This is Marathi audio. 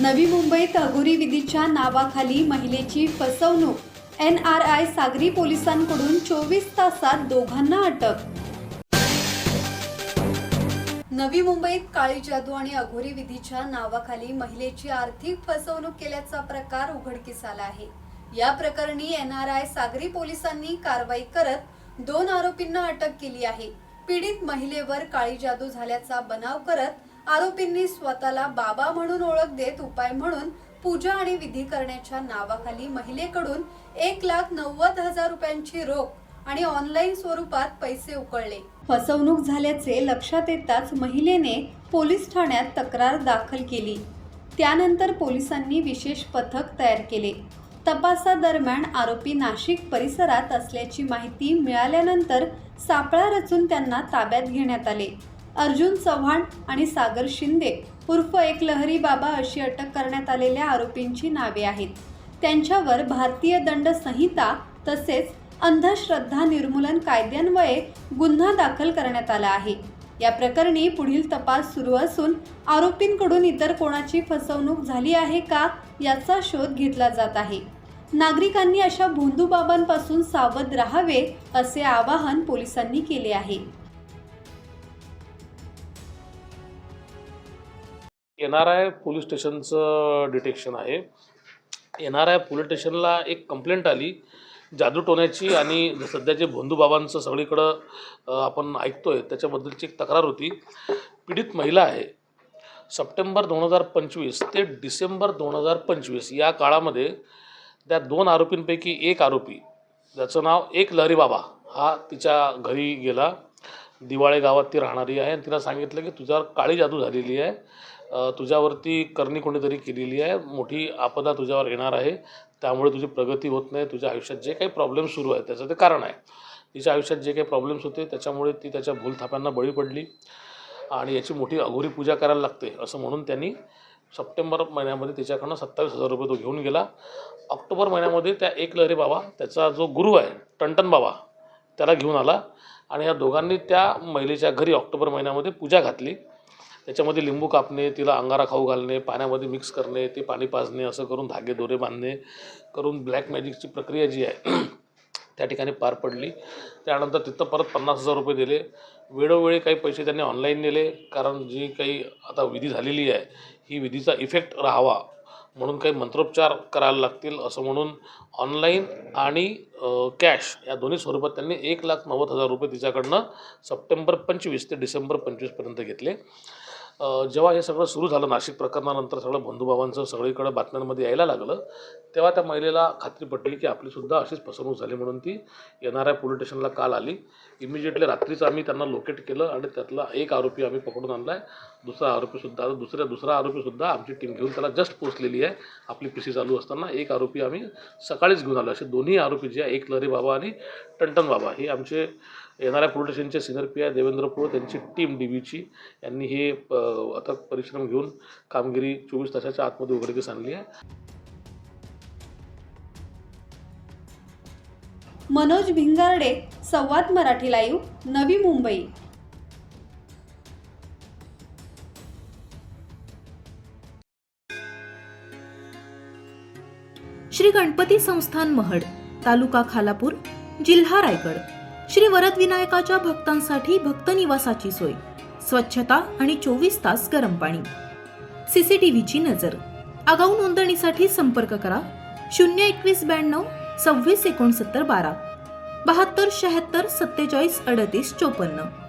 नवी मुंबईत अघोरी विधीच्या नावाखाली महिलेची फसवणूक. NRI सागरी पोलिसांकडून 24 तासात दोघांना अटक. नवी मुंबईत काळी जादू आणि अघोरी विधीच्या नावाखाली महिलेची आर्थिक फसवणूक केल्याचा प्रकार उघडकीस आला आहे. या प्रकरणी NRI सागरी पोलिसांनी कारवाई करत 2 आरोपींना अटक केली आहे. पीडित महिलेवर काळी जादू झाल्याचा बनाव करत आरोपींनी स्वतःला बाबा म्हणून ओळख देत उपाय म्हणून पूजा आणि विधी करण्याच्या नावाखाली महिलेकडून 1,90,000 रुपयांची रोख आणि ऑनलाईन स्वरूपात पैसे उकळले. फसवणूक झाल्याचे लक्षात येताच महिलेने पोलीस ठाण्यात तक्रार दाखल केली. त्यानंतर पोलिसांनी विशेष पथक तयार केले. तपासादरम्यान आरोपी नाशिक परिसरात असल्याची माहिती मिळाल्यानंतर सापळा रचून त्यांना ताब्यात घेण्यात आले. अर्जुन चव्हाण आणि सागर शिंदे उर्फ एक लहरी बाबा अशी अटक करण्यात आलेल्या आरोपींची नावे आहेत. त्यांच्यावर भारतीय दंड संहिता तसेच अंधश्रद्धा निर्मूलन कायद्यान्वये गुन्हा दाखल करण्यात आला आहे. या प्रकरणी पुढील तपास सुरू असून आरोपींकडून इतर कोणाची फसवणूक झाली आहे का याचा शोध घेतला जात आहे. नागरिकांनी अशा भोंदूबाबांपासून सावध राहावे असे आवाहन पोलिसांनी केले आहे. NRI पोलीस स्टेशनचं डिटेक्शन आहे. NRI पोलीस स्टेशनला एक कंप्लेंट आली जादूटोण्याची आणि सध्याचे भोंदूबाबांचं सगळीकडं आपण ऐकतोय त्याच्याबद्दलची एक तक्रार होती. पीडित महिला आहे. सप्टेंबर 2025 ते डिसेंबर 2025 या काळामध्ये त्या 2 आरोपींपैकी एक आरोपी ज्याचं नाव एक लहरी बाबा हा तिच्या घरी गेला. दिवाळे गावात ती राहणारी आहे आणि तिला सांगितलं की तुझ्यावर काळी जादू झालेली आहे, तुझ्यावरती करणी कोणीतरी केलेली आहे, मोठी आपदा तुझ्यावर येणार आहे, त्यामुळे तुझी प्रगती होत नाही, तुझ्या आयुष्यात जे काही प्रॉब्लेम सुरू आहे त्याचं ते कारण आहे. तिच्या आयुष्यात जे काही प्रॉब्लेम्स होते त्याच्यामुळे ती त्याच्या भूलथापांना बळी पडली आणि याची मोठी अघोरी पूजा करायला लागते असं म्हणून त्यांनी सप्टेंबर महिन्यामध्ये तिच्याकडनं 27,000 रुपये तो घेऊन गेला. ऑक्टोबर महिन्यामध्ये त्या एक लहरी बाबा त्याचा जो गुरु आहे टंटन बाबा त्याला घेऊन आला आणि या दोघांनी त्या महिलेच्या घरी ऑक्टोबर महिन्यामध्ये पूजा घातली. त्याच्यामध्ये लिंबू कापणे, तिला अंगारा खाऊ घालणे, पाण्यामध्ये मिक्स करणे, ते पाणी पाजणे, असं करून धागे दोरे बांधणे करून ब्लॅक मॅजिकची प्रक्रिया जी आहे त्या ठिकाणी पार पडली. त्यानंतर तिथं परत 50,000 रुपये दिले. वेळोवेळी काही पैसे त्यांनी ऑनलाईन नेले, कारण जी काही आता विधी झालेली आहे ही विधीचा इफेक्ट राहावा म्हणून काही मंत्रोपचार करायला लागतील असं म्हणून ऑनलाईन आणि कॅश या दोन्ही स्वरूपात त्यांनी 1,90,000 रुपये तिच्याकडनं सप्टेंबर 25 ते डिसेंबर 25पर्यंत घेतले. जेव्हा हे सगळं सुरू झालं नाशिक प्रकरणानंतर सगळं भोंदूबाबांचं सगळीकडे बातम्यांमध्ये यायला लागलं तेव्हा त्या महिलेला खात्री पटली की आपलीसुद्धा अशीच फसवणूक झाली म्हणून ती NRI पोलीस स्टेशनला काल आली. इमिजिएटली रात्रीच आम्ही त्यांना लोकेट केलं आणि त्यातला एक आरोपी आम्ही पकडून आणला आहे. दुसरा आरोपीसुद्धा आमची टीम घेऊन त्याला जस्ट पोचलेली आहे. आपली PC चालू असताना एक आरोपी आम्ही सकाळीच घेऊन आलो. असे दोन्ही आरोपी जे आहे एक लहरी बाबा आणि टंटन बाबा हे आमचे NRI पोलीस स्टेशनचे सिनियर PI देवेंद्र पोळ त्यांची टीम DBची यांनी हे अथक परिश्रम घेऊन कामगिरी 24 तासाच्या आतमध्ये उघडकीस आणली आहे. मनोज भिंगारडे, संवाद मराठी लाईव्ह, नवी मुंबई. श्री गणपती संस्थान महड, तालुका खालापूर, जिल्हा रायगड. श्री वरद विनायकाच्या भक्तांसाठी भक्त निवासाची सोय, स्वच्छता आणि 24 तास गरम पाणी. CCTVची नजर. आगाऊ नोंदणीसाठी संपर्क करा 02192 26 69 12 72 76 47 38 54.